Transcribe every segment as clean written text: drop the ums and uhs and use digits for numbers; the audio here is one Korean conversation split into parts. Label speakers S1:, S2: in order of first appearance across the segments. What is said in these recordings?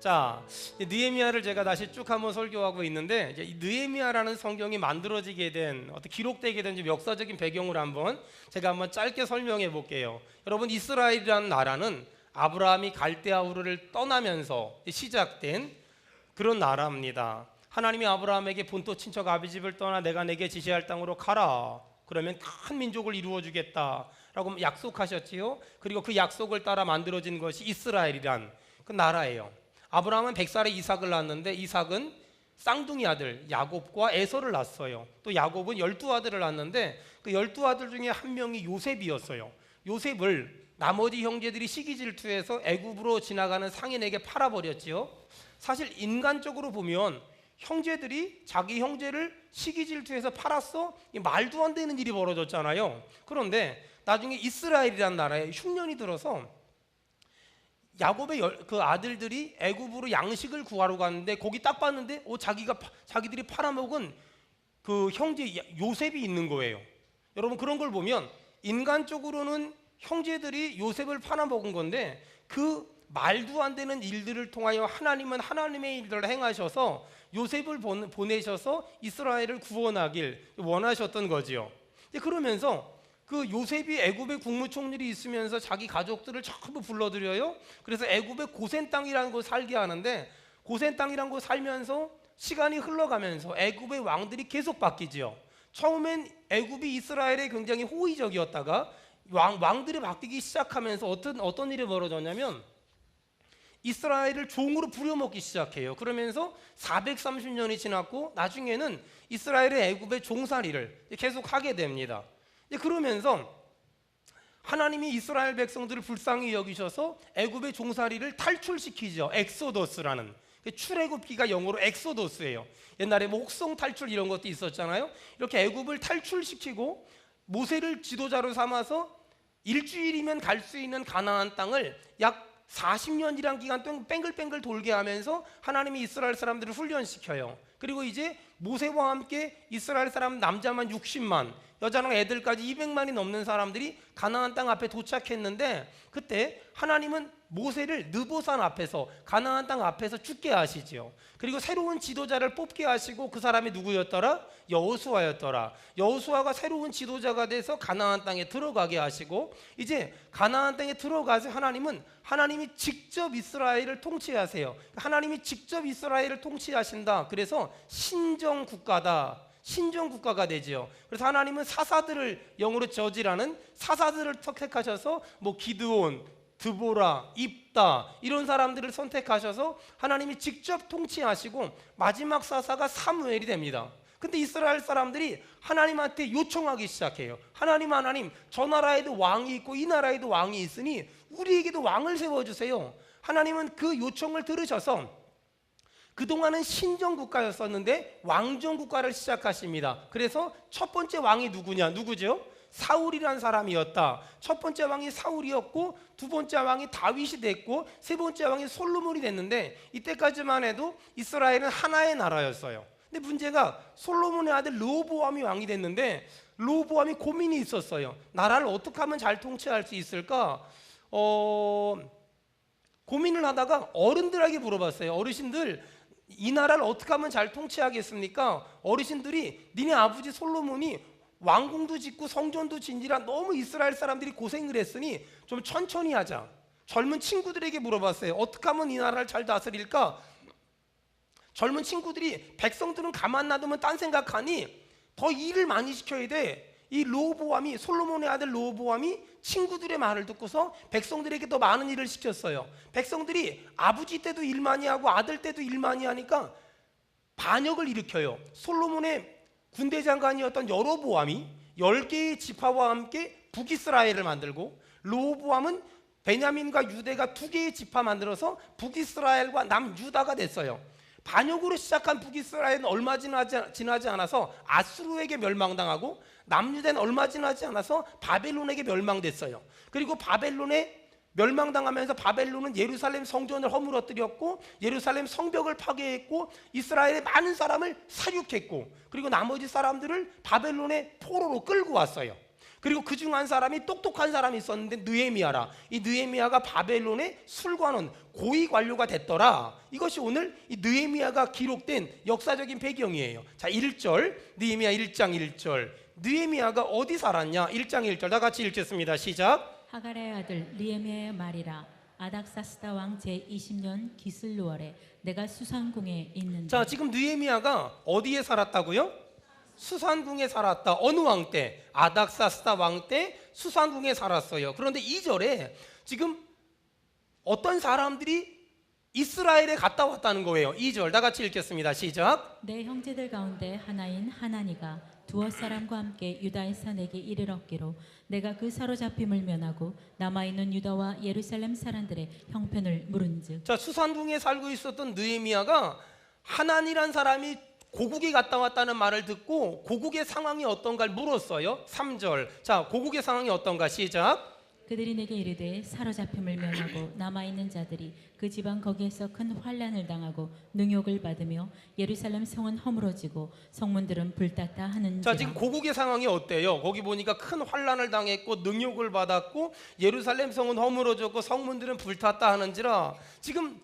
S1: 자, 느헤미야를 제가 다시 쭉 한번 설교하고 있는데, 이제 이 느헤미야라는 성경이 만들어지게 된, 어떤 기록되게 된 좀 역사적인 배경을 제가 한번 짧게 설명해 볼게요. 여러분, 이스라엘이라는 나라는 아브라함이 갈대아 우르를 떠나면서 시작된 그런 나라입니다. 하나님이 아브라함에게 본토 친척 아비집을 떠나 내가 내게 지시할 땅으로 가라. 그러면 큰 민족을 이루어 주겠다라고 약속하셨지요. 그리고 그 약속을 따라 만들어진 것이 이스라엘이란 그 나라예요. 아브라함은 100살에 이삭을 낳았는데 이삭은 쌍둥이 아들 야곱과 에서를 낳았어요. 또 야곱은 12아들을 낳았는데 그 12아들 중에 한 명이 요셉이었어요. 요셉을 나머지 형제들이 시기 질투해서 애굽으로 지나가는 상인에게 팔아버렸지요. 사실 인간적으로 보면 형제들이 자기 형제를 시기 질투해서 팔았어? 말도 안 되는 일이 벌어졌잖아요. 그런데 나중에 이스라엘이라는 나라에 흉년이 들어서 야곱의 그 아들들이 애굽으로 양식을 구하러 갔는데 거기 딱 봤는데 자기들이 팔아먹은 그 형제 요셉이 있는 거예요. 여러분, 그런 걸 보면 인간적으로는 형제들이 요셉을 팔아먹은 건데 그 말도 안 되는 일들을 통하여 하나님은 하나님의 일들을 행하셔서 요셉을 보내셔서 이스라엘을 구원하길 원하셨던 거지요. 그러면서 그 요셉이 애굽의 국무총리로 있으면서 자기 가족들을 전부 불러들여요. 그래서 애굽의 고센 땅이라는 곳 살게 하는데, 고센 땅이라는 곳 살면서 시간이 흘러가면서 애굽의 왕들이 계속 바뀌지요. 처음엔 애굽이 이스라엘에 굉장히 호의적이었다가 왕들이 바뀌기 시작하면서 어떤 일이 벌어졌냐면 이스라엘을 종으로 부려먹기 시작해요. 그러면서 430년이 지났고 나중에는 이스라엘의 애굽의 종살이를 계속 하게 됩니다. 그러면서 하나님이 이스라엘 백성들을 불쌍히 여기셔서 애굽의 종살이를 탈출시키죠. 엑소더스라는, 출애굽기가 영어로 엑소더스예요. 옛날에 뭐 혹성 탈출 이런 것도 있었잖아요. 이렇게 애굽을 탈출시키고 모세를 지도자로 삼아서 일주일이면 갈 수 있는 가나안 땅을 약 40년이란 기간 동안 뺑글뺑글 돌게 하면서 하나님이 이스라엘 사람들을 훈련시켜요. 그리고 이제 모세와 함께 이스라엘 사람 남자만 60만, 여자랑 애들까지 200만이 넘는 사람들이 가나안 땅 앞에 도착했는데, 그때 하나님은 모세를 느보산 앞에서, 가나안 땅 앞에서 죽게 하시지요. 그리고 새로운 지도자를 뽑게 하시고, 그 사람이 누구였더라? 여호수아였더라. 여호수아가 새로운 지도자가 돼서 가나안 땅에 들어가게 하시고, 이제 가나안 땅에 들어가서 하나님이 직접 이스라엘을 통치하세요. 하나님이 직접 이스라엘을 통치하신다. 그래서 신정 국가가 되지요. 그래서 하나님은 사사들을 영으로 저지라는 사사들을 택하셔서 뭐 기드온, 드보라, 입다 이런 사람들을 선택하셔서 하나님이 직접 통치하시고 마지막 사사가 사무엘이 됩니다. 근데 이스라엘 사람들이 하나님한테 요청하기 시작해요. 하나님, 저 나라에도 왕이 있고 이 나라에도 왕이 있으니 우리에게도 왕을 세워주세요. 하나님은 그 요청을 들으셔서 그동안은 신정국가였었는데 왕정국가를 시작하십니다. 그래서 첫 번째 왕이 누구죠? 사울이라는 사람이었다. 첫 번째 왕이 사울이었고, 두 번째 왕이 다윗이 됐고, 세 번째 왕이 솔로몬이 됐는데, 이때까지만 해도 이스라엘은 하나의 나라였어요. 근데 문제가 솔로몬의 아들 르호보암이 왕이 됐는데, 르호보암이 고민이 있었어요. 나라를 어떻게 하면 잘 통치할 수 있을까? 고민을 하다가 어른들에게 물어봤어요. 어르신들, 이 나라를 어떻게 하면 잘 통치하겠습니까? 어르신들이 니네 아버지 솔로몬이 왕궁도 짓고 성전도 짓니라 너무 이스라엘 사람들이 고생을 했으니 좀 천천히 하자. 젊은 친구들에게 물어봤어요. 어떻게 하면 이 나라를 잘 다스릴까? 젊은 친구들이 백성들은 가만 놔두면 딴 생각하니 더 일을 많이 시켜야 돼. 이 르호보암이, 솔로몬의 아들 르호보암이 친구들의 말을 듣고서 백성들에게 더 많은 일을 시켰어요. 백성들이 아버지 때도 일 많이 하고 아들 때도 일 많이 하니까 반역을 일으켜요. 솔로몬의 군대 장관이었던 여로보암이 10개의 지파와 함께 북이스라엘을 만들고, 르호보암은 베냐민과 유대가 2개의 지파 만들어서 북이스라엘과 남유다가 됐어요. 반역으로 시작한 북이스라엘은 얼마 지나지 않아서 아수르에게 멸망당하고, 남유다는 얼마 지나지 않아서 바벨론에게 멸망됐어요. 그리고 바벨론에 멸망당하면서 바벨론은 예루살렘 성전을 허물어뜨렸고, 예루살렘 성벽을 파괴했고, 이스라엘의 많은 사람을 사륙했고, 그리고 나머지 사람들을 바벨론의 포로로 끌고 왔어요. 그리고 그 중 한 사람이 똑똑한 사람이 있었는데 느헤미야라. 이 느헤미야가 바벨론의 술관원 고위 관료가 됐더라. 이것이 오늘 이 느헤미야가 기록된 역사적인 배경이에요. 자, 1절 느헤미야 1장 1절. 느헤미야가 어디 살았냐? 1장 1절 다 같이 읽겠습니다. 시작.
S2: 하갈의 아들 느헤미야의 말이라. 아닥사스다 왕 제20년 기슬루월에 내가 수산궁에 있는데.
S1: 자, 지금 느헤미야가 어디에 살았다고요? 수산궁에 살았다. 어느 왕 때? 아닥사스다 왕 때 수산궁에 살았어요. 그런데 2절에 지금 어떤 사람들이 이스라엘에 갔다 왔다는 거예요. 2절 다 같이 읽겠습니다. 시작.
S2: 내 형제들 가운데 하나인 하나니가 두어 사람과 함께 유다에서 내게 이르렀기로 내가 그 사로잡힘을 면하고 남아있는 유다와 예루살렘 사람들의 형편을 물은즉.
S1: 자, 수산궁에 살고 있었던 느헤미야가 하나니란 사람이 고국에 갔다 왔다는 말을 듣고 고국의 상황이 어떤가를 물었어요. 3절. 자, 고국의 상황이 어떤가? 시작.
S2: 그들이 내게 이르되 사로잡힘을 면하고 남아있는 자들이 그 지방 거기에서 큰 환난을 당하고 능욕을 받으며 예루살렘 성은 허물어지고 성문들은 불탔다 하는지라.
S1: 자, 지금 고국의 상황이 어때요? 거기 보니까 큰 환난을 당했고 능욕을 받았고 예루살렘 성은 허물어졌고 성문들은 불탔다 하는지라. 지금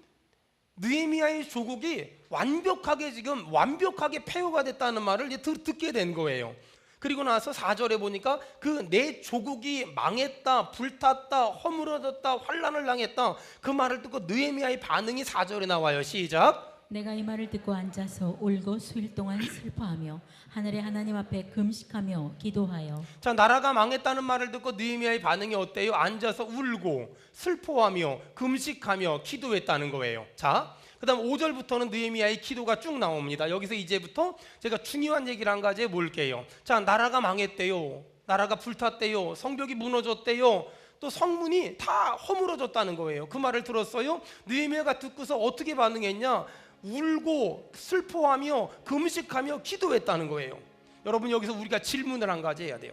S1: 느헤미야의 조국이 완벽하게 폐허가 됐다는 말을 이제 듣게 된 거예요. 그리고 나서 4절에 보니까 그 내 조국이 망했다, 불탔다, 허물어졌다, 환난을 당했다 그 말을 듣고 느헤미야의 반응이 4절에 나와요. 시작.
S2: 내가 이 말을 듣고 앉아서 울고 수일 동안 슬퍼하며 하늘의 하나님 앞에 금식하며 기도하여.
S1: 자, 나라가 망했다는 말을 듣고 느헤미야의 반응이 어때요? 앉아서 울고 슬퍼하며 금식하며 기도했다는 거예요. 자, 그 다음 5절부터는 느헤미야의 기도가 쭉 나옵니다. 여기서 이제부터 제가 중요한 얘기를 한 가지 해볼게요. 자, 나라가 망했대요. 나라가 불탔대요. 성벽이 무너졌대요. 또 성문이 다 허물어졌다는 거예요. 그 말을 들었어요. 느헤미야가 듣고서 어떻게 반응했냐? 울고 슬퍼하며 금식하며 기도했다는 거예요. 여러분, 여기서 우리가 질문을 한 가지 해야 돼요.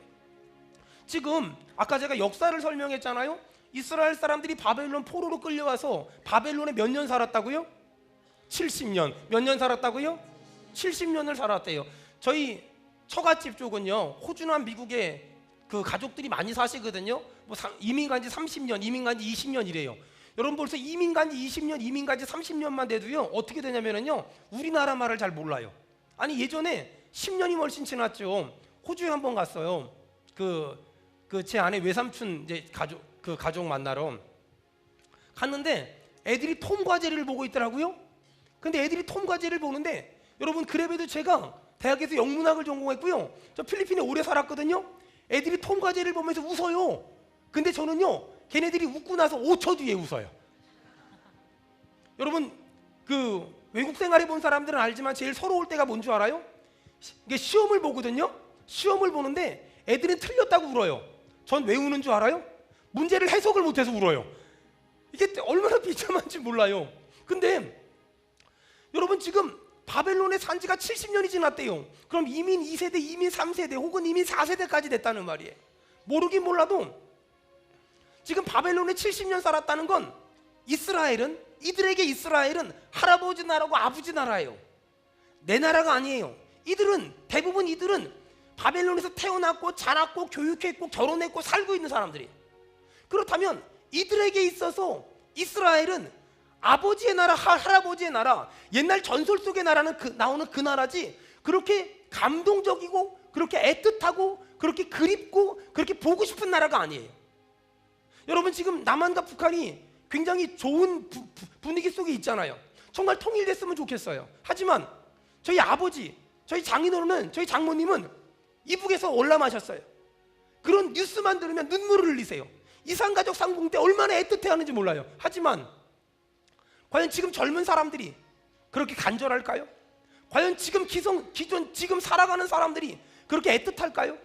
S1: 지금 아까 제가 역사를 설명했잖아요. 이스라엘 사람들이 바벨론 포로로 끌려와서 바벨론에 몇 년 살았다고요? 70년. 몇 년 살았다고요? 70년을 살았대요. 저희 처갓집 쪽은요, 호주나 미국에 그 가족들이 많이 사시거든요. 뭐 이민 간지 30년, 이민 간지 20년 이래요. 여러분, 벌써 이민 간지 20년, 이민 간지 30년만 돼도요, 어떻게 되냐면요, 우리나라 말을 잘 몰라요. 아니, 예전에 10년이 훨씬 지났죠. 호주에 한번 갔어요. 제 아내 외삼촌 이제 가족 만나러 갔는데 애들이 톰과 제리를 보고 있더라고요. 근데 애들이 톰과 제리를 보는데, 여러분, 그래도 제가 대학에서 영문학을 전공했고요, 저 필리핀에 오래 살았거든요. 애들이 톰과 제리를 보면서 웃어요. 근데 저는요, 걔네들이 웃고 나서 5초 뒤에 웃어요. 여러분, 그 외국 생활해 본 사람들은 알지만 제일 서러울 때가 뭔 줄 알아요? 이게 시험을 보거든요. 시험을 보는데 애들은 틀렸다고 울어요. 전 왜 우는 줄 알아요? 문제를 해석을 못해서 울어요. 이게 얼마나 비참한지 몰라요. 근데 여러분, 지금 바벨론에 산 지가 70년이 지났대요. 그럼 이민 2세대, 이민 3세대 혹은 이민 4세대까지 됐다는 말이에요. 모르긴 몰라도 지금 바벨론에 70년 살았다는 건 이들에게 이스라엘은 할아버지 나라고 아버지 나라예요. 내 나라가 아니에요. 대부분 이들은 바벨론에서 태어났고 자랐고 교육했고 결혼했고 살고 있는 사람들이에요. 그렇다면 이들에게 있어서 이스라엘은 아버지의 나라, 할아버지의 나라, 옛날 전설 속의 나라는 나오는 그 나라지, 그렇게 감동적이고 그렇게 애틋하고 그렇게 그립고 그렇게 보고 싶은 나라가 아니에요. 여러분, 지금 남한과 북한이 굉장히 좋은 분위기 속에 있잖아요. 정말 통일됐으면 좋겠어요. 하지만 저희 아버지, 저희 장인어른은, 저희 장모님은 이북에서 월남하셨어요. 그런 뉴스만 들으면 눈물을 흘리세요. 이산가족 상봉 때 얼마나 애틋해하는지 몰라요. 하지만 과연 지금 젊은 사람들이 그렇게 간절할까요? 과연 지금 지금 살아가는 사람들이 그렇게 애틋할까요?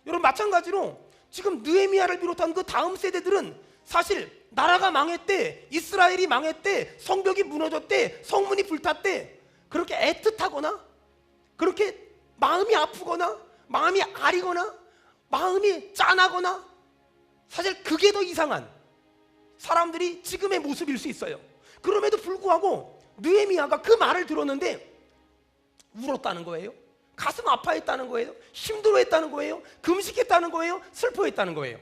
S1: 여러분, 마찬가지로 지금 느헤미야를 비롯한 그 다음 세대들은 사실 나라가 망했대, 이스라엘이 망했대, 성벽이 무너졌대, 성문이 불탔대, 그렇게 애틋하거나 그렇게 마음이 아프거나 마음이 아리거나 마음이 짠하거나, 사실 그게 더 이상한 사람들이 지금의 모습일 수 있어요. 그럼에도 불구하고 느헤미야가 그 말을 들었는데 울었다는 거예요. 가슴 아파했다는 거예요? 힘들어했다는 거예요? 금식했다는 거예요? 슬퍼했다는 거예요?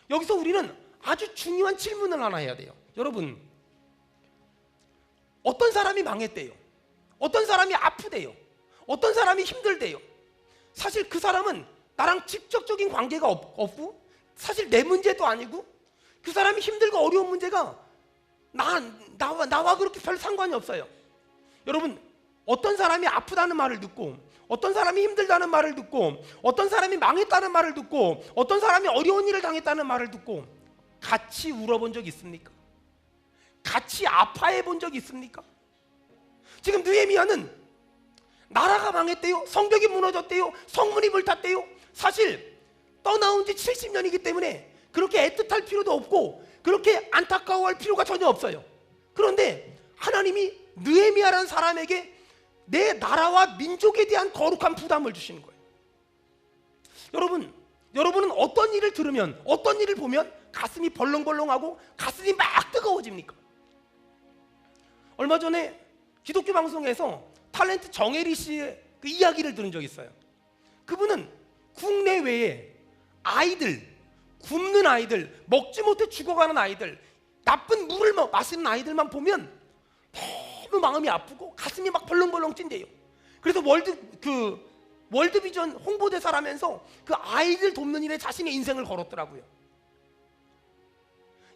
S1: 여기서 우리는 아주 중요한 질문을 하나 해야 돼요. 여러분, 어떤 사람이 망했대요? 어떤 사람이 아프대요? 어떤 사람이 힘들대요? 사실 그 사람은 나랑 직접적인 관계가 없고, 사실 내 문제도 아니고, 그 사람이 힘들고 어려운 문제가 나와 그렇게 별 상관이 없어요. 여러분, 어떤 사람이 아프다는 말을 듣고, 어떤 사람이 힘들다는 말을 듣고, 어떤 사람이 망했다는 말을 듣고, 어떤 사람이 어려운 일을 당했다는 말을 듣고 같이 울어본 적 있습니까? 같이 아파해 본 적 있습니까? 지금 느헤미야는 나라가 망했대요, 성벽이 무너졌대요, 성문이 불탔대요. 사실 떠나온 지 70년이기 때문에 그렇게 애틋할 필요도 없고 그렇게 안타까워할 필요가 전혀 없어요. 그런데 하나님이 느헤미야라는 사람에게 내 나라와 민족에 대한 거룩한 부담을 주시는 거예요. 여러분은 어떤 일을 들으면, 어떤 일을 보면 가슴이 벌렁벌렁하고 가슴이 막 뜨거워집니까? 얼마 전에 기독교 방송에서 탤런트 정혜리 씨의 그 이야기를 들은 적이 있어요. 그분은 국내외에 아이들, 굶는 아이들, 먹지 못해 죽어가는 아이들, 나쁜 물을 마시는 아이들만 보면 너무 마음이 아프고 가슴이 막 벌렁벌렁 찐대요. 그래서 월드비전 홍보대사라면서 그 아이들 돕는 일에 자신의 인생을 걸었더라고요.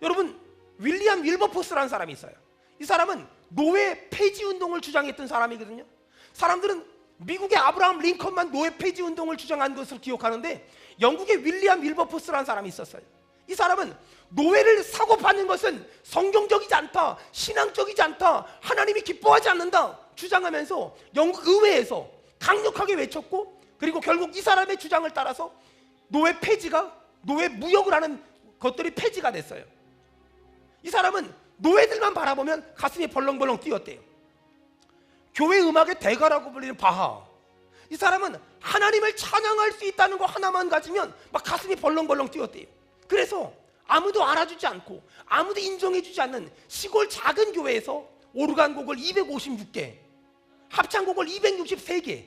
S1: 여러분, 윌리엄 윌버포스라는 사람이 있어요. 이 사람은 노예 폐지 운동을 주장했던 사람이거든요. 사람들은 미국의 아브라함 링컨만 노예 폐지 운동을 주장한 것을 기억하는데, 영국의 윌리엄 윌버포스라는 사람이 있었어요. 이 사람은 노예를 사고 파는 것은 성경적이지 않다, 신앙적이지 않다, 하나님이 기뻐하지 않는다 주장하면서 영국 의회에서 강력하게 외쳤고, 그리고 결국 이 사람의 주장을 따라서 노예 무역을 하는 것들이 폐지가 됐어요. 이 사람은 노예들만 바라보면 가슴이 벌렁벌렁 뛰었대요. 교회 음악의 대가라고 불리는 바하, 이 사람은 하나님을 찬양할 수 있다는 거 하나만 가지면 막 가슴이 벌렁벌렁 뛰었대요. 그래서 아무도 알아주지 않고 아무도 인정해주지 않는 시골 작은 교회에서 오르간 곡을 256개, 합창곡을 263개,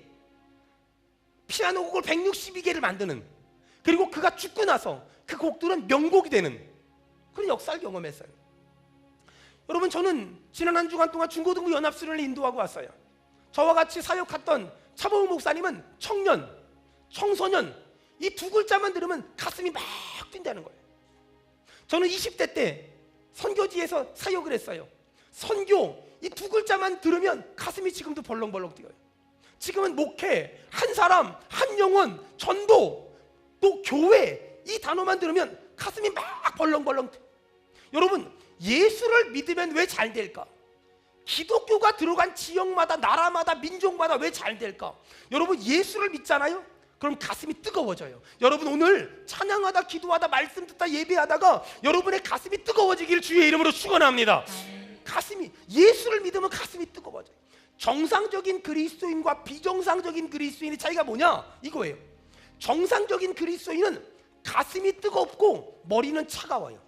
S1: 피아노 곡을 162개를 만드는, 그리고 그가 죽고 나서 그 곡들은 명곡이 되는 그런 역사를 경험했어요. 여러분, 저는 지난 한 주간 동안 중고등부 연합수련을 인도하고 왔어요. 저와 같이 사역했던 차보우 목사님은 청년, 청소년, 이 두 글자만 들으면 가슴이 막 뛴다는 거예요. 저는 20대 때 선교지에서 사역을 했어요. 선교, 이 두 글자만 들으면 가슴이 지금도 벌렁벌렁 뛰어요. 지금은 목회, 한 사람, 한 영혼, 전도, 또 교회, 이 단어만 들으면 가슴이 막 벌렁벌렁 뛰어요. 여러분, 예수를 믿으면 왜 잘 될까? 기독교가 들어간 지역마다, 나라마다, 민족마다 왜 잘 될까? 여러분, 예수를 믿잖아요? 그럼 가슴이 뜨거워져요. 여러분, 오늘 찬양하다, 기도하다, 말씀 듣다, 예배하다가 여러분의 가슴이 뜨거워지기를 주의 이름으로 축원합니다. 가슴이, 예수를 믿으면 가슴이 뜨거워져요. 정상적인 그리스도인과 비정상적인 그리스도인의 차이가 뭐냐? 이거예요. 정상적인 그리스도인은 가슴이 뜨겁고 머리는 차가워요.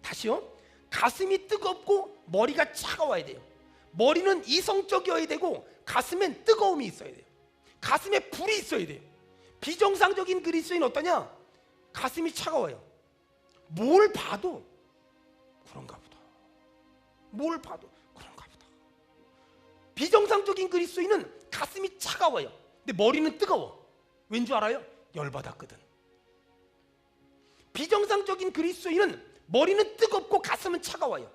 S1: 다시요. 가슴이 뜨겁고 머리가 차가워야 돼요. 머리는 이성적이어야 되고 가슴엔 뜨거움이 있어야 돼요. 가슴에 불이 있어야 돼요. 비정상적인 그리스도인은 어떠냐? 가슴이 차가워요. 뭘 봐도 그런가 보다. 뭘 봐도 그런가 보다. 비정상적인 그리스도인은 가슴이 차가워요. 근데 머리는 뜨거워. 왠 줄 알아요? 열받았거든. 비정상적인 그리스도인은 머리는 뜨겁고 가슴은 차가워요.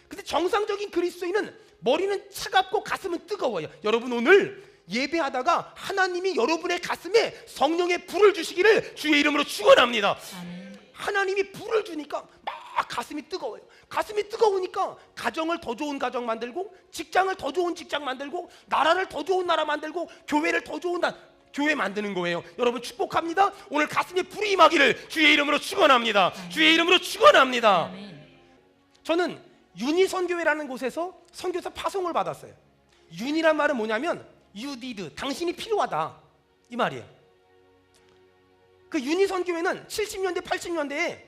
S1: 근데 정상적인 그리스도인은 머리는 차갑고 가슴은 뜨거워요. 여러분, 오늘 예배하다가 하나님이 여러분의 가슴에 성령의 불을 주시기를 주의 이름으로 축원합니다. 하나님이 불을 주니까 막 가슴이 뜨거워요. 가슴이 뜨거우니까 가정을 더 좋은 가정 만들고, 직장을 더 좋은 직장 만들고, 나라를 더 좋은 나라 만들고, 교회를 더 좋은 교회 만드는 거예요. 여러분, 축복합니다. 오늘 가슴에 불이 임하기를 주의 이름으로 축원합니다. 주의 이름으로 축원합니다. 저는 윤희선교회라는 곳에서 선교사 파송을 받았어요. 윤이란 말은 뭐냐면 you need, 당신이 필요하다, 이 말이에요. 그 윤희선교회는 70년대 80년대에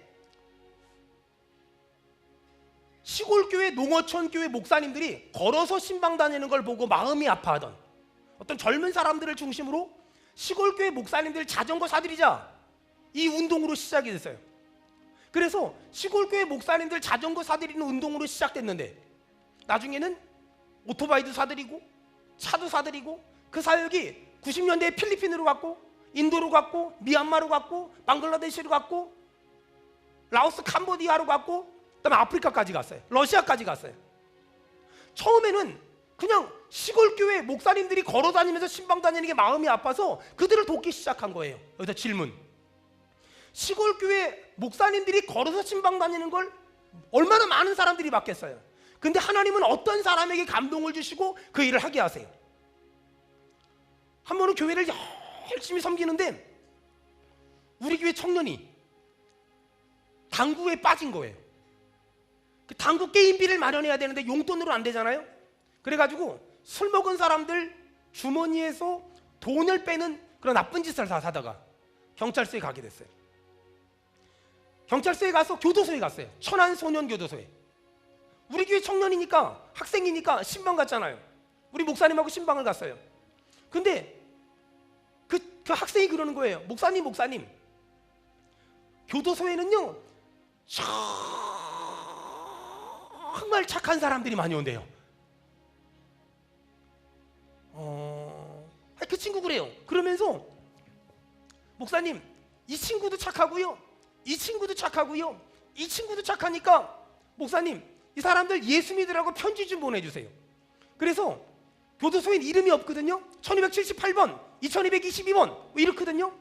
S1: 시골교회, 농어촌 교회 목사님들이 걸어서 신방 다니는 걸 보고 마음이 아파하던, 어떤 젊은 사람들을 중심으로 시골교회 목사님들 자전거 사들이자 이 운동으로 시작이 됐어요. 그래서 시골교회 목사님들 자전거 사들이는 운동으로 시작됐는데 나중에는 오토바이도 사들이고 차도 사들이고 그 사역이 90년대에 필리핀으로 갔고 인도로 갔고 미얀마로 갔고 방글라데시로 갔고 라오스 캄보디아로 갔고 그다음에 아프리카까지 갔어요. 러시아까지 갔어요. 처음에는 그냥 시골교회 목사님들이 걸어다니면서 신방 다니는 게 마음이 아파서 그들을 돕기 시작한 거예요. 여기서 질문. 시골교회 목사님들이 걸어서 신방 다니는 걸 얼마나 많은 사람들이 받겠어요. 근데 하나님은 어떤 사람에게 감동을 주시고 그 일을 하게 하세요. 한 번은 교회를 열심히 섬기는데 우리 교회 청년이 당구에 빠진 거예요. 그 당구 게임비를 마련해야 되는데 용돈으로 안 되잖아요. 그래가지고 술 먹은 사람들 주머니에서 돈을 빼는 그런 나쁜 짓을 다 하다가 경찰서에 가게 됐어요. 경찰서에 가서 교도소에 갔어요. 천안소년교도소에. 우리 교회 청년이니까 학생이니까 신방 갔잖아요. 우리 목사님하고 신방을 갔어요. 근데 그 학생이 그러는 거예요. 목사님 교도소에는요 정말 착한 사람들이 많이 온대요. 그 친구 그래요. 그러면서 목사님 이 친구도 착하고요 이 친구도 착하고요 이 친구도 착하니까 목사님 이 사람들 예수 믿으라고 편지 좀 보내주세요. 그래서 교도소엔 이름이 없거든요. 1278번 2222번 뭐 이렇거든요.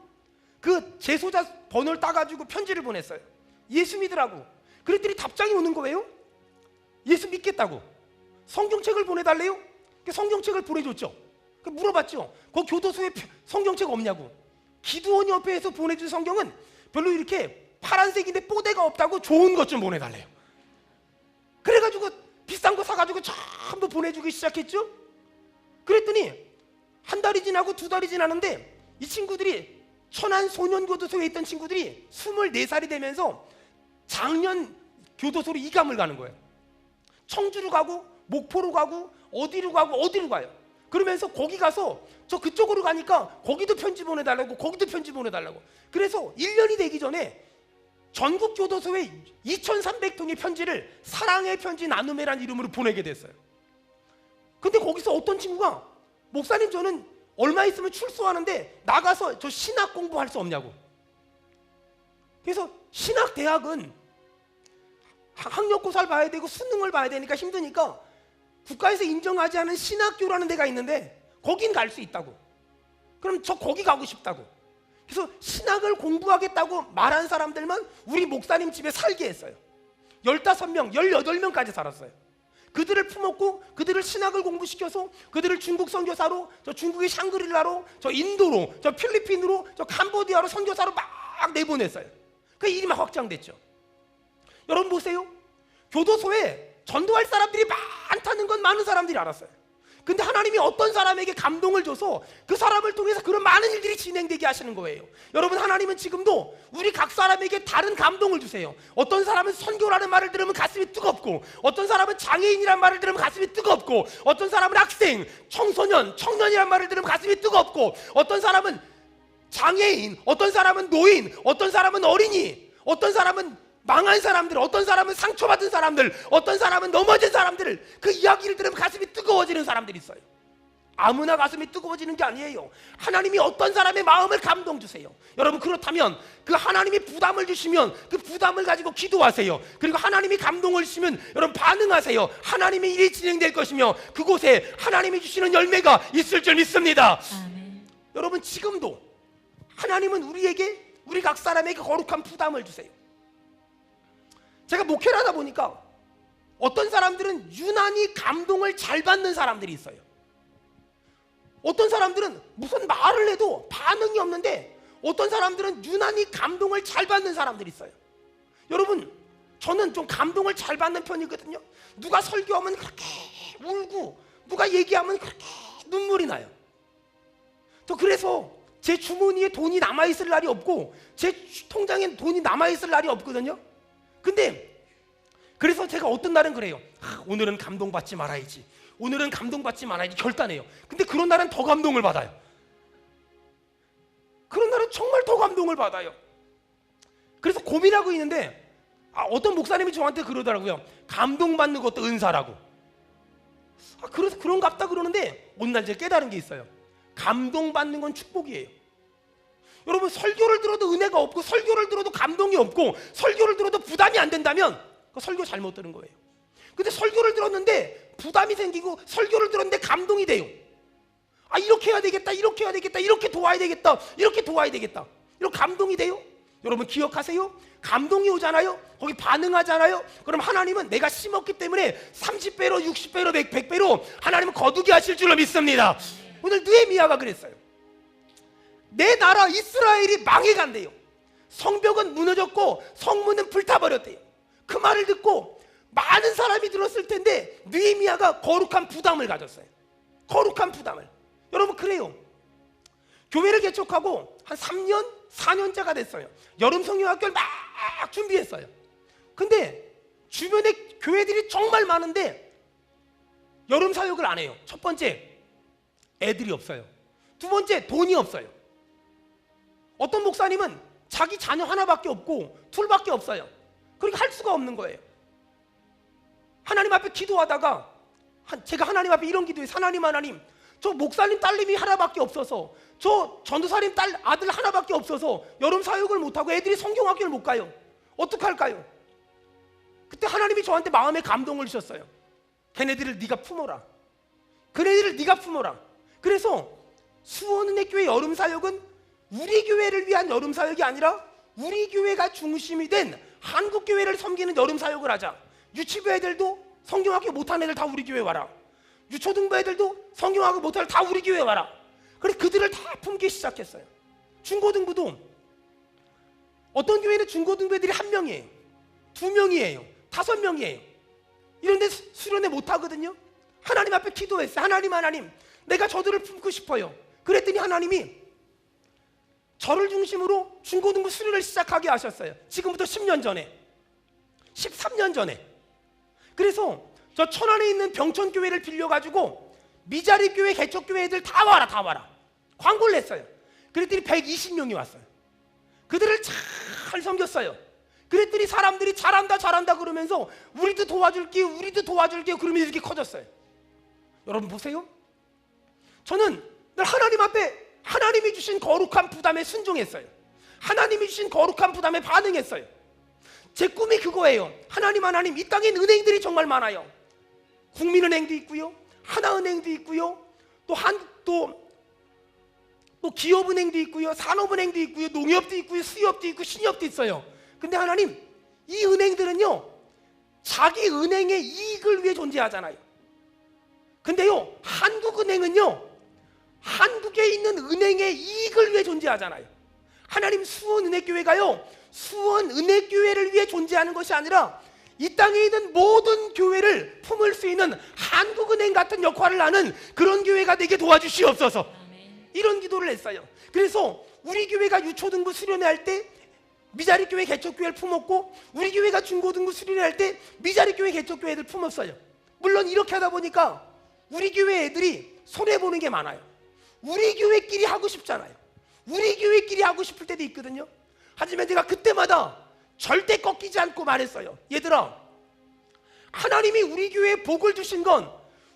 S1: 그 재소자 번호를 따가지고 편지를 보냈어요. 예수 믿으라고. 그랬더니 답장이 오는 거예요. 예수 믿겠다고. 성경책을 보내달래요. 성경책을 보내줬죠. 물어봤죠. 그 교도소에 성경책 없냐고. 기도원 협회에서 보내준 성경은 별로 이렇게 파란색인데 뽀대가 없다고 좋은 것 좀 보내달래요. 그래가지고 비싼 거 사가지고 전부 보내주기 시작했죠. 그랬더니 한 달이 지나고 두 달이 지나는데 이 친구들이 천안소년교도소에 있던 친구들이 24살이 되면서 작년 교도소로 이감을 가는 거예요. 청주로 가고 목포로 가고 어디로 가요. 그러면서 거기 가서 저 그쪽으로 가니까 거기도 편지 보내달라고 거기도 편지 보내달라고. 그래서 1년이 되기 전에 전국 교도소에 2,300통의 편지를 사랑의 편지 나눔회란 이름으로 보내게 됐어요. 근데 거기서 어떤 친구가 목사님 저는 얼마 있으면 출소하는데 나가서 저 신학 공부할 수 없냐고. 그래서 신학대학은 학력고사를 봐야 되고 수능을 봐야 되니까 힘드니까 국가에서 인정하지 않은 신학교라는 데가 있는데 거긴 갈 수 있다고. 그럼 저 거기 가고 싶다고. 그래서 신학을 공부하겠다고 말한 사람들만 우리 목사님 집에 살게 했어요. 15명, 18명까지 살았어요. 그들을 품었고 그들을 신학을 공부시켜서 그들을 중국 선교사로 저 중국의 샹그릴라로 저 인도로 저 필리핀으로 저 캄보디아로 선교사로 막 내보냈어요. 그 일이 막 확장됐죠. 여러분 보세요. 교도소에 전도할 사람들이 많다는 건 많은 사람들이 알았어요. 근데 하나님이 어떤 사람에게 감동을 줘서 그 사람을 통해서 그런 많은 일들이 진행되게 하시는 거예요. 여러분 하나님은 지금도 우리 각 사람에게 다른 감동을 주세요. 어떤 사람은 선교라는 말을 들으면 가슴이 뜨겁고 어떤 사람은 장애인이란 말을 들으면 가슴이 뜨겁고 어떤 사람은 학생, 청소년, 청년이란 말을 들으면 가슴이 뜨겁고 어떤 사람은 장애인, 어떤 사람은 노인, 어떤 사람은 어린이, 어떤 사람은 망한 사람들, 어떤 사람은 상처받은 사람들, 어떤 사람은 넘어진 사람들, 그 이야기를 들으면 가슴이 뜨거워지는 사람들이 있어요. 아무나 가슴이 뜨거워지는 게 아니에요. 하나님이 어떤 사람의 마음을 감동 주세요. 여러분 그렇다면 그 하나님이 부담을 주시면 그 부담을 가지고 기도하세요. 그리고 하나님이 감동을 주시면 여러분 반응하세요. 하나님의 일이 진행될 것이며 그곳에 하나님이 주시는 열매가 있을 줄 믿습니다.
S2: 아멘.
S1: 여러분 지금도 하나님은 우리 각 사람에게 거룩한 부담을 주세요. 제가 목회를 하다 보니까 어떤 사람들은 유난히 감동을 잘 받는 사람들이 있어요. 어떤 사람들은 무슨 말을 해도 반응이 없는데 어떤 사람들은 유난히 감동을 잘 받는 사람들이 있어요. 여러분 저는 좀 감동을 잘 받는 편이거든요. 누가 설교하면 그렇게 울고 누가 얘기하면 그렇게 눈물이 나요. 저 그래서 제 주머니에 돈이 남아있을 날이 없고 제 통장에 돈이 남아있을 날이 없거든요. 근데 그래서 제가 어떤 날은 그래요. 오늘은 감동받지 말아야지, 오늘은 감동받지 말아야지 결단해요. 근데 그런 날은 더 감동을 받아요. 그런 날은 정말 더 감동을 받아요. 그래서 고민하고 있는데 어떤 목사님이 저한테 그러더라고요. 감동받는 것도 은사라고. 그래서 그런갑다 그러는데 어느 날 제가 깨달은 게 있어요. 감동받는 건 축복이에요. 여러분, 설교를 들어도 은혜가 없고, 설교를 들어도 감동이 없고, 설교를 들어도 부담이 안 된다면 그 설교 잘못 들은 거예요. 근데 설교를 들었는데 부담이 생기고, 설교를 들었는데 감동이 돼요. 이렇게 해야 되겠다, 이렇게 해야 되겠다, 이렇게 도와야 되겠다, 이렇게 도와야 되겠다, 이런 감동이 돼요. 여러분 기억하세요. 감동이 오잖아요. 거기 반응하잖아요. 그럼 하나님은 내가 심었기 때문에 30배로 60배로 100배로 하나님은 거두게 하실 줄로 믿습니다. 오늘 느헤미야가 그랬어요. 내 나라 이스라엘이 망해간대요. 성벽은 무너졌고 성문은 불타버렸대요. 그 말을 듣고 많은 사람이 들었을 텐데 느헤미야가 거룩한 부담을 가졌어요. 거룩한 부담을. 여러분 그래요. 교회를 개척하고 한 3년, 4년째가 됐어요. 여름 성경학교를 막 준비했어요. 근데 주변에 교회들이 정말 많은데 여름 사역을 안 해요. 첫 번째, 애들이 없어요. 두 번째, 돈이 없어요. 어떤 목사님은 자기 자녀 하나밖에 없고 둘밖에 없어요. 그러니까 할 수가 없는 거예요. 하나님 앞에 기도하다가 제가 하나님 앞에 이런 기도해요. 하나님, 저 목사님 딸님이 하나밖에 없어서, 저 전도사님 아들 하나밖에 없어서 여름 사역을 못하고 애들이 성경학교를 못 가요. 어떡할까요? 그때 하나님이 저한테 마음에 감동을 주셨어요. 걔네들을 네가 품어라. 그네들을 네가 품어라. 그래서 수원은혜교회 여름 사역은 우리 교회를 위한 여름 사역이 아니라 우리 교회가 중심이 된 한국 교회를 섬기는 여름 사역을 하자. 유치부 애들도 성경학교 못하는 애들 다 우리 교회 와라. 유초등부 애들도 성경학교 못하는 애들 다 우리 교회 와라. 그래서 그들을 다 품기 시작했어요. 중고등부도 어떤 교회는 중고등부 애들이 1명이에요, 2명이에요, 5명이에요. 이런데 수련회 못하거든요. 하나님 앞에 기도했어요. 하나님, 내가 저들을 품고 싶어요. 그랬더니 하나님이 저를 중심으로 중고등부 수련을 시작하게 하셨어요. 지금부터 10년 전에, 13년 전에. 그래서 저 천안에 있는 병천교회를 빌려가지고 미자리교회, 개척교회 애들 다 와라 광고를 냈어요. 그랬더니 120명이 왔어요. 그들을 잘 섬겼어요. 그랬더니 사람들이 잘한다 그러면서 우리도 도와줄게요 그러면서 이렇게 커졌어요. 여러분 보세요. 저는 늘 하나님 앞에 하나님이 주신 거룩한 부담에 순종했어요. 하나님이 주신 거룩한 부담에 반응했어요. 제 꿈이 그거예요. 하나님, 이 땅엔 은행들이 정말 많아요. 국민은행도 있고요, 하나은행도 있고요, 또 기업은행도 있고요, 산업은행도 있고요, 농협도 있고요, 수협도 있고 신협도 있어요. 근데 하나님, 이 은행들은요 자기 은행의 이익을 위해 존재하잖아요. 근데요 한국은행은요 한국에 있는 은행의 이익을 위해 존재하잖아요. 하나님, 수원은혜교회가요 수원은혜교회를 위해 존재하는 것이 아니라 이 땅에 있는 모든 교회를 품을 수 있는 한국은행 같은 역할을 하는 그런 교회가 되게 도와주시옵소서.
S2: 아멘.
S1: 이런 기도를 했어요. 그래서 우리 교회가 유초등부 수련회 할 때 미자리교회 개척교회를 품었고, 우리 교회가 중고등부 수련회 할 때 미자리교회 개척교회 애들 품었어요. 물론 이렇게 하다 보니까 우리 교회 애들이 손해보는 게 많아요. 우리 교회끼리 하고 싶잖아요. 우리 교회끼리 하고 싶을 때도 있거든요. 하지만 제가 그때마다 절대 꺾이지 않고 말했어요. 얘들아, 하나님이 우리 교회에 복을 주신 건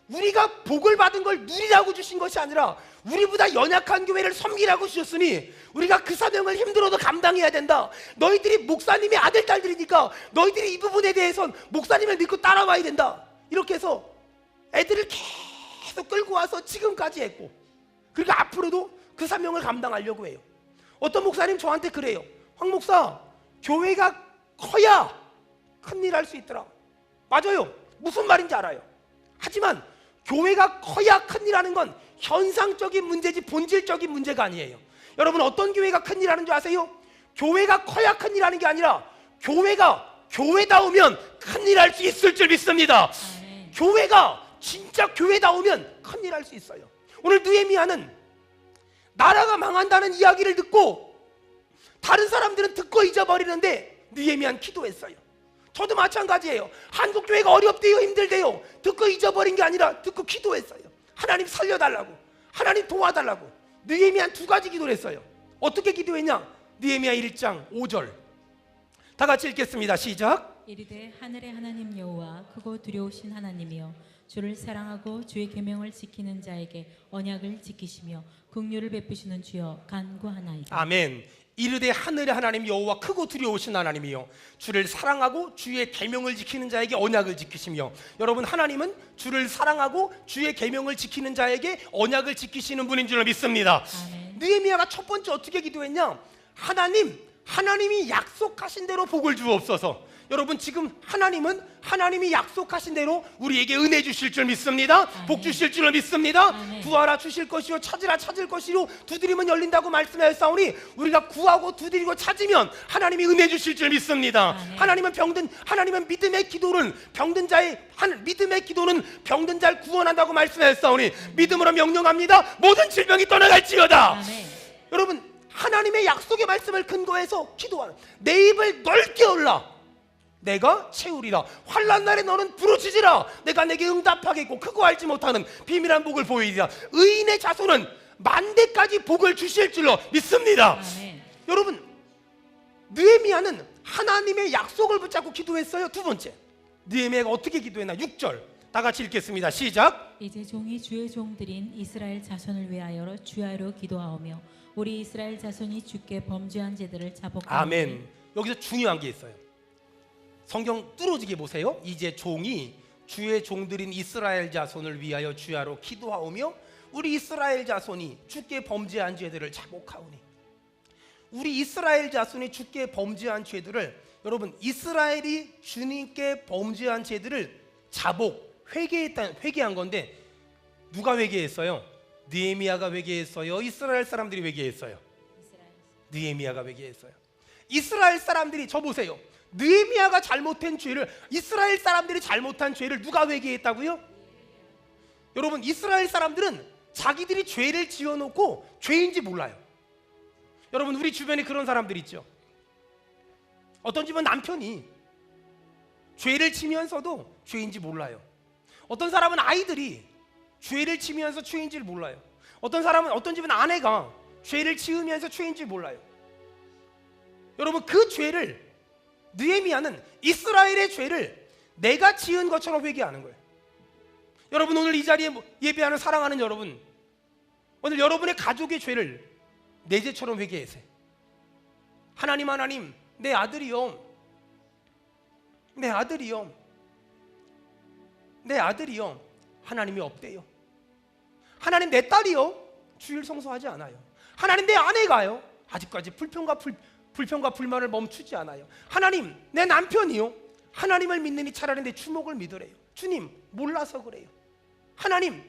S1: 우리가 복을 받은 걸 누리라고 주신 것이 아니라 우리보다 연약한 교회를 섬기라고 주셨으니 우리가 그 사명을 힘들어도 감당해야 된다. 너희들이 목사님의 아들, 딸들이니까 너희들이 이 부분에 대해선 목사님을 믿고 따라와야 된다. 이렇게 해서 애들을 계속 끌고 와서 지금까지 했고, 그리고 앞으로도 그 사명을 감당하려고 해요. 어떤 목사님 저한테 그래요. 황 목사, 교회가 커야 큰일 할 수 있더라. 맞아요. 무슨 말인지 알아요. 하지만 교회가 커야 큰일 하는 건 현상적인 문제지 본질적인 문제가 아니에요. 여러분, 어떤 교회가 큰일 하는 줄 아세요? 교회가 커야 큰일 하는 게 아니라 교회가 교회다우면 큰일 할 수 있을 줄 믿습니다.
S2: 아멘.
S1: 교회가 진짜 교회다우면 큰일 할 수 있어요. 오늘 느헤미야는 나라가 망한다는 이야기를 듣고 다른 사람들은 듣고 잊어버리는데 느헤미야는 기도했어요. 저도 마찬가지예요. 한국교회가 어렵대요, 힘들대요. 듣고 잊어버린 게 아니라 듣고 기도했어요. 하나님 살려달라고, 하나님 도와달라고. 느헤미야 두 가지 기도를 했어요. 어떻게 기도했냐? 느헤미야 1장 5절 다 같이 읽겠습니다. 시작.
S2: 이르되 하늘의 하나님 여호와 크고 두려우신 하나님이여 주를 사랑하고 주의 계명을 지키는 자에게 언약을 지키시며 긍휼을 베푸시는 주여 간구하나이다.
S1: 아멘. 이르되 하늘의 하나님 여호와 크고 두려우신 하나님이여 주를 사랑하고 주의 계명을 지키는 자에게 언약을 지키시며. 여러분, 하나님은 주를 사랑하고 주의 계명을 지키는 자에게 언약을 지키시는 분인 줄 믿습니다.
S2: 아멘.
S1: 느헤미야가 첫 번째 어떻게 기도했냐? 하나님이 약속하신 대로 복을 주옵소서. 여러분, 지금 하나님은 하나님이 약속하신 대로 우리에게 은혜 주실 줄 믿습니다.
S2: 아멘.
S1: 복 주실 줄 믿습니다.
S2: 아멘.
S1: 구하라 주실 것이요 찾으라 찾을 것이요 두드리면 열린다고 말씀하셨사오니 우리가 구하고 두드리고 찾으면 하나님이 은혜 주실 줄 믿습니다.
S2: 아멘.
S1: 하나님은 믿음의 기도는 믿음의 기도는 병든 자를 구원한다고 말씀하셨사오니 믿음으로 명령합니다. 모든 질병이 떠나갈지어다.
S2: 아멘.
S1: 여러분, 하나님의 약속의 말씀을 근거해서 기도하는, 내 입을 넓게 열라 내가 채우리라. 환난 날에 너는 부르짖으라 내가 내게 응답하겠고 크고 알지 못하는 비밀한 복을 보이리라. 의인의 자손은 만대까지 복을 주실 줄로 믿습니다.
S2: 아멘.
S1: 여러분, 느헤미야는 하나님의 약속을 붙잡고 기도했어요. 두 번째, 느헤미야가 어떻게 기도했나? 6절 다 같이 읽겠습니다. 시작.
S2: 이제 종이 주의 종들인 이스라엘 자손을 위하여 주야로 기도하오며 우리 이스라엘 자손이 주께 범죄한 죄들을 자복하오니.
S1: 아멘. 여기서 중요한 게 있어요. 성경 뚫어지게 보세요. 이제 종이 주의 종들인 이스라엘 자손을 위하여 주야로 기도하오며 우리 이스라엘 자손이 주께 범죄한 죄들을 자복하오니. 우리 이스라엘 자손이 주께 범죄한 죄들을, 여러분, 이스라엘이 주님께 범죄한 죄들을 회개한 건데 누가 회개했어요? 느헤미야가 회개했어요? 이스라엘 사람들이 회개했어요? 느헤미야가 회개했어요. 이스라엘 사람들이, 저 보세요. 느헤미야가 잘못한 죄를, 이스라엘 사람들이 잘못한 죄를 누가 회개했다고요? 여러분, 이스라엘 사람들은 자기들이 죄를 지어놓고 죄인지 몰라요. 여러분, 우리 주변에 그런 사람들 있죠. 어떤 집은 남편이 죄를 치면서도 죄인지 몰라요. 어떤 사람은 아이들이 죄를 치면서 죄인지를 몰라요. 어떤 집은 아내가 죄를 지으면서 죄인지 몰라요. 여러분, 그 죄를, 느헤미야는 이스라엘의 죄를 내가 지은 것처럼 회개하는 거예요. 여러분, 오늘 이 자리에 예배하는 사랑하는 여러분, 오늘 여러분의 가족의 죄를 내 죄처럼 회개하세요. 하나님, 내 아들이요, 하나님이 없대요. 하나님, 내 딸이요, 주일 성수하지 않아요. 하나님, 내 아내가요, 아직까지 불평과 불만을 멈추지 않아요. 하나님, 내 남편이요, 하나님을 믿느니 차라리 내 주먹을 믿으래요. 주님, 몰라서 그래요. 하나님,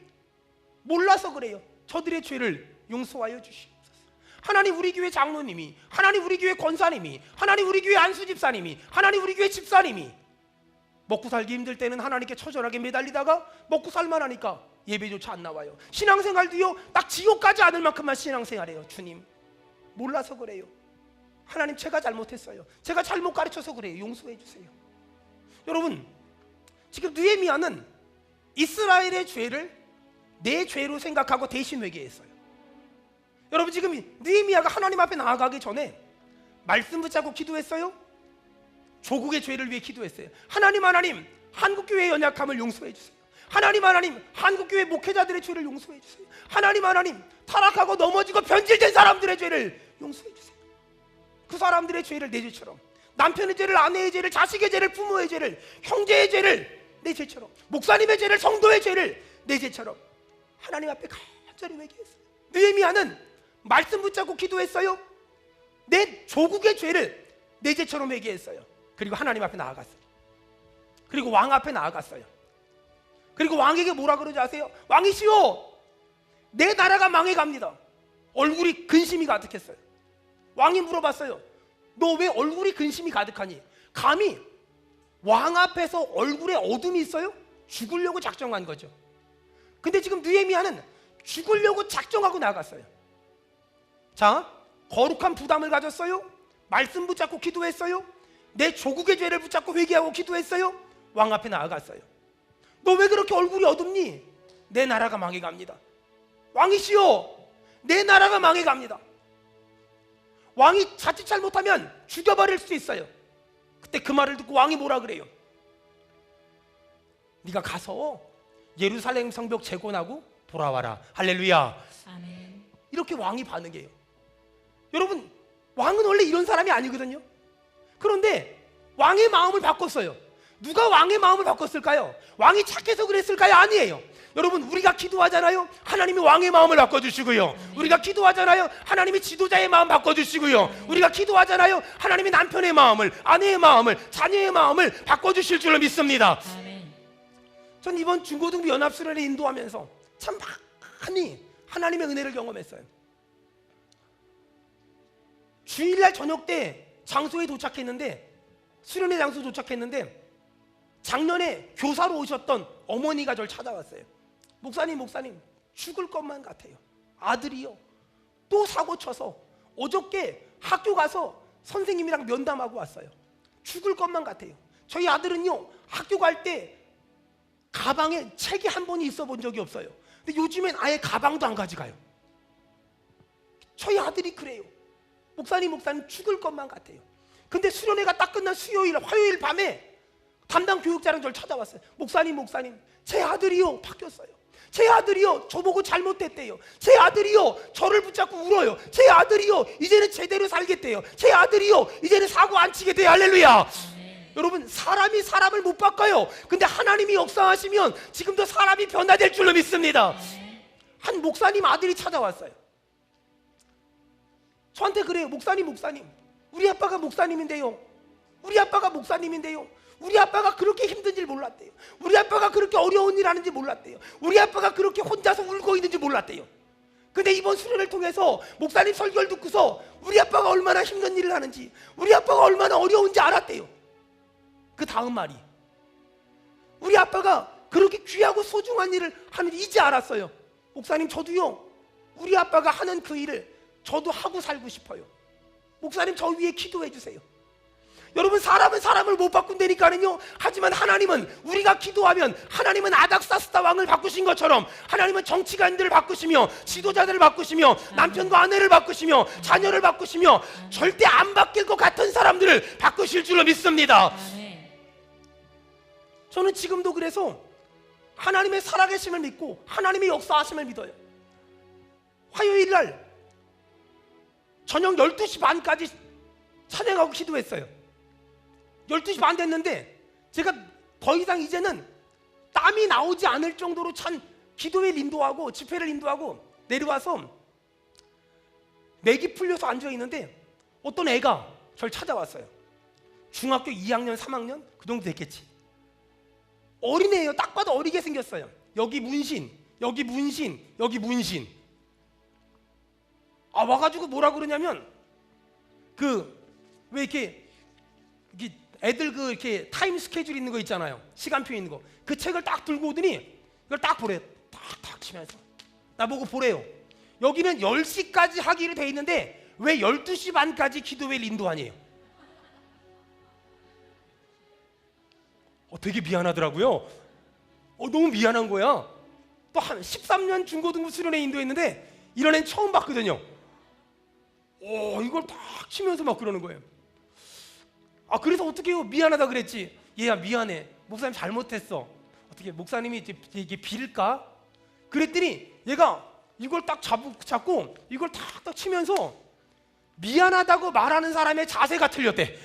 S1: 몰라서 그래요. 저들의 죄를 용서하여 주시옵소서. 하나님, 우리 교회 장로님이, 하나님, 우리 교회 권사님이, 하나님, 우리 교회 안수 집사님이, 하나님, 우리 교회 집사님이 먹고 살기 힘들 때는 하나님께 처절하게 매달리다가 먹고 살만하니까 예배조차 안 나와요. 신앙생활도요, 딱 지옥 가지 않을 만큼만 신앙생활해요. 주님, 몰라서 그래요. 하나님, 제가 잘못했어요. 제가 잘못 가르쳐서 그래요. 용서해 주세요. 여러분, 지금 느헤미야는 이스라엘의 죄를 내 죄로 생각하고 대신 회개했어요. 여러분, 지금 느헤미야가 하나님 앞에 나아가기 전에 말씀 붙잡고 기도했어요. 조국의 죄를 위해 기도했어요. 하나님, 한국교회의 연약함을 용서해 주세요. 하나님, 한국교회 목회자들의 죄를 용서해 주세요. 하나님, 타락하고 넘어지고 변질된 사람들의 죄를 용서해 주세요. 그 사람들의 죄를 내 죄처럼, 남편의 죄를, 아내의 죄를, 자식의 죄를, 부모의 죄를, 형제의 죄를 내 죄처럼, 목사님의 죄를, 성도의 죄를 내 죄처럼 하나님 앞에 간절히 회개했어요. 느헤미야는 말씀 붙잡고 기도했어요. 내 조국의 죄를 내 죄처럼 회개했어요. 그리고 하나님 앞에 나아갔어요. 그리고 왕 앞에 나아갔어요. 그리고 왕에게 뭐라 그러지 아세요? 왕이시여, 내 나라가 망해갑니다. 얼굴이 근심이 가득했어요. 왕이 물어봤어요. 너 왜 얼굴이 근심이 가득하니? 감히 왕 앞에서 얼굴에 어둠이 있어요? 죽으려고 작정한 거죠. 근데 지금 느헤미야는 죽으려고 작정하고 나갔어요. 자, 거룩한 부담을 가졌어요. 말씀 붙잡고 기도했어요. 내 조국의 죄를 붙잡고 회개하고 기도했어요. 왕 앞에 나아갔어요. 너 왜 그렇게 얼굴이 어둡니? 내 나라가 망해갑니다. 왕이시여, 내 나라가 망해갑니다. 왕이 자칫 잘못하면 죽여버릴 수도 있어요. 그때 그 말을 듣고 왕이 뭐라 그래요? 네가 가서 예루살렘 성벽 재건하고 돌아와라. 할렐루야.
S2: 아멘.
S1: 이렇게 왕이 반응해요. 여러분, 왕은 원래 이런 사람이 아니거든요. 그런데 왕의 마음을 바꿨어요. 누가 왕의 마음을 바꿨을까요? 왕이 착해서 그랬을까요? 아니에요. 여러분, 우리가 기도하잖아요. 하나님이 왕의 마음을 바꿔주시고요. 우리가 기도하잖아요. 하나님이 지도자의 마음 바꿔주시고요. 우리가 기도하잖아요. 하나님이 남편의 마음을, 아내의 마음을, 자녀의 마음을 바꿔주실 줄로 믿습니다.
S2: 아멘.
S1: 전 이번 중고등부 연합수련회 인도하면서 참 많이 하나님의 은혜를 경험했어요. 주일날 저녁 때 장소에 도착했는데, 수련회 장소 도착했는데 작년에 교사로 오셨던 어머니가 저를 찾아왔어요. 목사님 죽을 것만 같아요. 아들이요 또 사고 쳐서 어저께 학교 가서 선생님이랑 면담하고 왔어요. 죽을 것만 같아요. 저희 아들은요, 학교 갈 때 가방에 책이 한 번이 있어 본 적이 없어요. 근데 요즘엔 아예 가방도 안 가져가요. 저희 아들이 그래요. 목사님 죽을 것만 같아요. 근데 수련회가 딱 끝난 수요일, 화요일 밤에 담당 교육자랑 저를 찾아왔어요. 목사님 제 아들이요 바뀌었어요. 제 아들이요 저보고 잘못했대요. 제 아들이요 저를 붙잡고 울어요. 제 아들이요 이제는 제대로 살겠대요. 제 아들이요 이제는 사고 안 치게 돼요. 할렐루야. 여러분, 사람이 사람을 못 바꿔요. 근데 하나님이 역사하시면 지금도 사람이 변화될 줄로 믿습니다. 한 목사님 아들이 찾아왔어요. 저한테 그래요. 목사님 우리 아빠가 목사님인데요. 우리 아빠가 그렇게 힘든 줄 몰랐대요. 우리 아빠가 그렇게 어려운 일 하는지 몰랐대요. 우리 아빠가 그렇게 혼자서 울고 있는지 몰랐대요. 근데 이번 수련을 통해서 목사님 설교를 듣고서 우리 아빠가 얼마나 힘든 일을 하는지, 우리 아빠가 얼마나 어려운지 알았대요. 그 다음 말이, 우리 아빠가 그렇게 귀하고 소중한 일을 하는지 이제 알았어요. 목사님, 저도요 우리 아빠가 하는 그 일을 저도 하고 살고 싶어요. 목사님, 저 위에 기도해 주세요. 여러분, 사람은 사람을 못 바꾼다니까는요. 하지만 하나님은, 우리가 기도하면 하나님은 아닥사스다 왕을 바꾸신 것처럼 하나님은 정치가인들을 바꾸시며 지도자들을 바꾸시며 남편과 아내를 바꾸시며 자녀를 바꾸시며 절대 안 바뀔 것 같은 사람들을 바꾸실 줄로 믿습니다. 저는 지금도 그래서 하나님의 살아계심을 믿고 하나님의 역사하심을 믿어요. 화요일 날 저녁 12시 반까지 찬양하고 기도했어요. 12시 반 됐는데 제가 더 이상 이제는 땀이 나오지 않을 정도로 찬 기도회를 인도하고 집회를 인도하고 내려와서 맥이 풀려서 앉아있는데 어떤 애가 저를 찾아왔어요. 중학교 2학년 3학년 그 정도 됐겠지. 어린애예요. 딱 봐도 어리게 생겼어요. 여기 문신, 여기 문신, 여기 문신. 와가지고 뭐라 그러냐면, 왜 이렇게 애들 이렇게 타임 스케줄 있는 거 있잖아요. 시간표 있는 거. 그 책을 딱 들고 오더니 이걸 딱 보래요. 탁탁 치면서 나보고 보래요. 여기는 10시까지 하기로 돼 있는데 왜 12시 반까지 기도회를 인도하니에요? 되게 미안하더라고요. 너무 미안한 거야. 또 한 13년 중고등부 수련회 인도했는데 이런 애는 처음 봤거든요. 이걸 딱 치면서 막 그러는 거예요. 그래서 어떻게 해요? 미안하다 그랬지. 얘야, 미안해. 목사님 잘못했어. 어떻게 목사님이 이게 빌까? 그랬더니 얘가 이걸 딱 잡고 이걸 탁탁 치면서 미안하다고 말하는 사람의 자세가 틀렸대.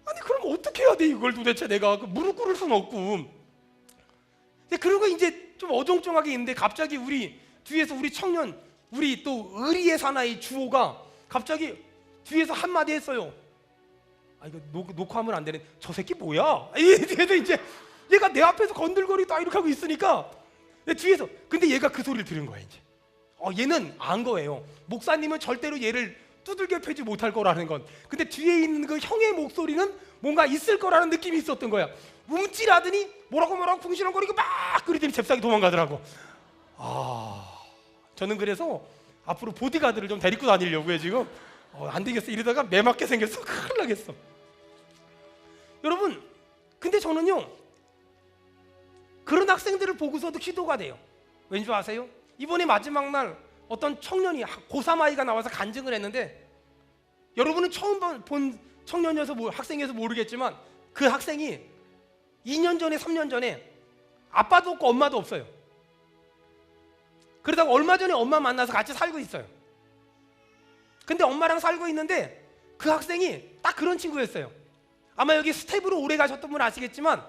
S1: 아니, 그럼 어떻게 해야 돼 이걸 도대체? 내가 무릎 꿇을 수는 없고. 그리고 이제 좀 어정쩡하게 있는데 갑자기 우리 뒤에서 우리 청년, 우리 또 의리의 사나이 주호가 갑자기 뒤에서 한마디 했어요. 이거 녹화하면 안 되네. 저 새끼 뭐야? 그래서 이제 얘가 내 앞에서 건들거리다 이렇게 하고 있으니까 뒤에서, 근데 얘가 그 소리를 들은 거야. 이제 얘는 안 거예요. 목사님은 절대로 얘를 두들겨 패지 못할 거라는 건. 근데 뒤에 있는 그 형의 목소리는 뭔가 있을 거라는 느낌이 있었던 거야. 움찔하더니 뭐라고 궁시렁거리고 막 그러더니 잽싸게 도망가더라고. 저는 그래서 앞으로 보디가드를 좀 데리고 다니려고요 지금. 안 되겠어. 이러다가 매 맞게 생겼어. 큰일 나겠어. 여러분, 근데 저는요 그런 학생들을 보고서도 기도가 돼요. 왠지 아세요? 이번에 마지막 날 어떤 청년이 고3 아이가 나와서 간증을 했는데, 여러분은 처음 본 청년이어서 학생이어서 모르겠지만 그 학생이 2년 전에 3년 전에 아빠도 없고 엄마도 없어요. 그러다가 얼마 전에 엄마 만나서 같이 살고 있어요. 근데 엄마랑 살고 있는데 그 학생이 딱 그런 친구였어요. 아마 여기 스텝으로 오래 가셨던 분 아시겠지만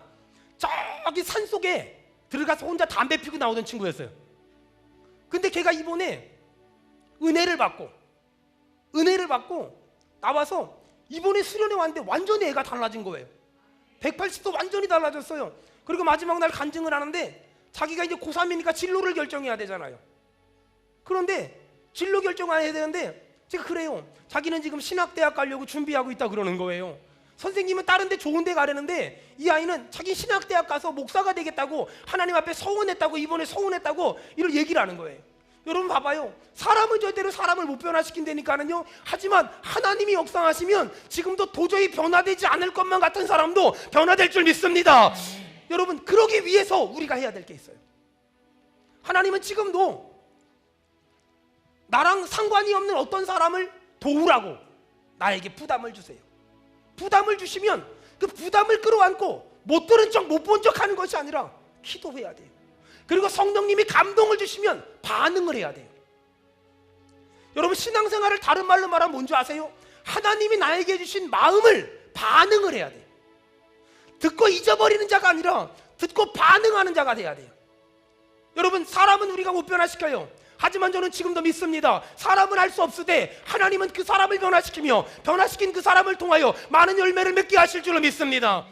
S1: 저기 산속에 들어가서 혼자 담배 피고 나오던 친구였어요. 근데 걔가 이번에 은혜를 받고 나와서 이번에 수련회 왔는데 완전히 애가 달라진 거예요. 180도 완전히 달라졌어요. 그리고 마지막 날 간증을 하는데 자기가 이제 고3이니까 진로를 결정해야 되잖아요. 그런데 진로 결정을 해야 되는데 제가 그래요. 자기는 지금 신학대학 가려고 준비하고 있다 그러는 거예요. 선생님은 다른 데 좋은 데 가려는데 이 아이는 자기 신학대학 가서 목사가 되겠다고 하나님 앞에 서운했다고, 이번에 서운했다고 이런 얘기를 하는 거예요. 여러분 봐봐요. 사람은 절대로 사람을 못 변화시킨다니까는요. 하지만 하나님이 역사하시면 지금도 도저히 변화되지 않을 것만 같은 사람도 변화될 줄 믿습니다. 여러분, 그러기 위해서 우리가 해야 될 게 있어요. 하나님은 지금도 나랑 상관이 없는 어떤 사람을 도우라고 나에게 부담을 주세요. 부담을 주시면 그 부담을 끌어안고 못 들은 척 못 본 척 하는 것이 아니라 기도해야 돼요. 그리고 성령님이 감동을 주시면 반응을 해야 돼요. 여러분, 신앙생활을 다른 말로 말하면 뭔지 아세요? 하나님이 나에게 주신 마음을 반응을 해야 돼요. 듣고 잊어버리는 자가 아니라 듣고 반응하는 자가 돼야 돼요. 여러분, 사람은 우리가 못 변화시켜요. 하지만 저는 지금도 믿습니다. 사람은 할 수 없으되 하나님은 그 사람을 변화시키며 변화시킨 그 사람을 통하여 많은 열매를 맺게 하실 줄로 믿습니다.